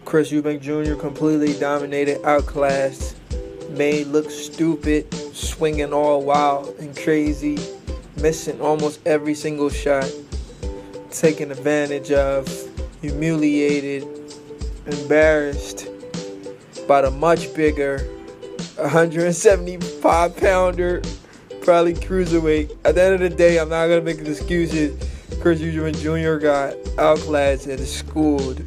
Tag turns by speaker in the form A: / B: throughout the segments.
A: Chris Eubank Jr. completely dominated, outclassed, made look stupid, swinging all wild and crazy, missing almost every single shot, taken advantage of, humiliated, embarrassed by the much bigger 175-pounder, probably cruiserweight. At the end of the day, I'm not going to make excuses. Chris Eubank Jr. got outclassed and schooled.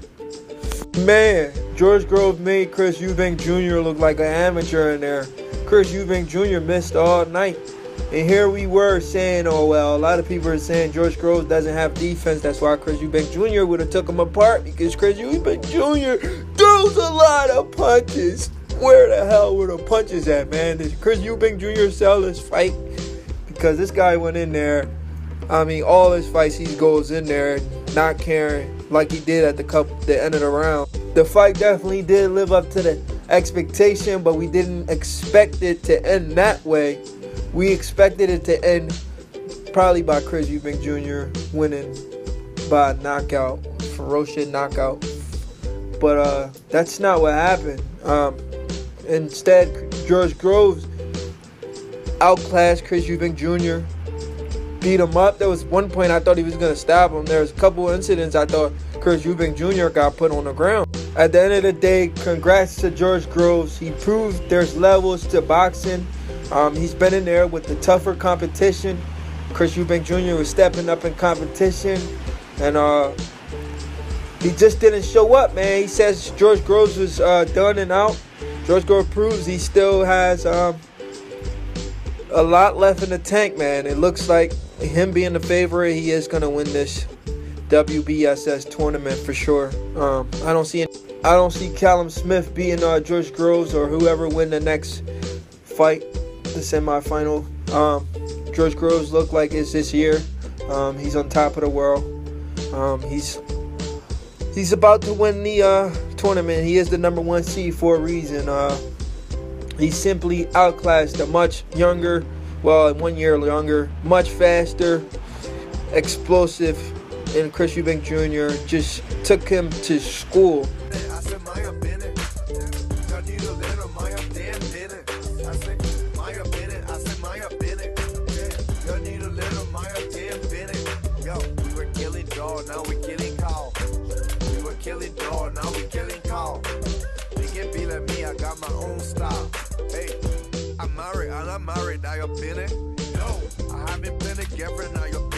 A: Man, George Groves made Chris Eubank Jr. look like an amateur in there. Chris Eubank Jr. missed all night. And here we were saying, oh, well, a lot of people are saying George Groves doesn't have defense. That's why Chris Eubank Jr. would have took him apart, because Chris Eubank Jr. throws a lot of punches. Where the hell were the punches at, man? Did Chris Eubank Jr. sell this fight? Because this guy went in there. I mean, all his fights, he goes in there not caring, like he did at the end of the round. The fight definitely did live up to the expectation, but we didn't expect it to end that way. We expected it to end probably by Chris Eubank Jr. winning by knockout, ferocious knockout. But that's not what happened. Instead, George Groves outclassed Chris Eubank Jr., beat him up. There was one point I thought he was going to stab him. There was a couple incidents I thought Chris Eubank Jr. got put on the ground. At the end of the day, congrats to George Groves. He proved there's levels to boxing. He's been in there with the tougher competition. Chris Eubank Jr. was stepping up in competition, and he just didn't show up, man. He says George Groves was done and out. George Groves proves he still has a lot left in the tank, man. It looks like him being the favorite, he is going to win this WBSS tournament for sure. I don't see Callum Smith beating George Groves or whoever win the next fight, the semifinal. George Groves look like it's this year. He's on top of the world. He's about to win the tournament. He is the #1 seed for a reason. He simply outclassed a much younger, 1 year younger, much faster, explosive, and Chris Eubank Jr. just took him to school.
B: Now we killing call. They can be like me, I got my own style. Hey, I'm married, and I'm married, now you're been it. No, I haven't been a girlfriend, now you're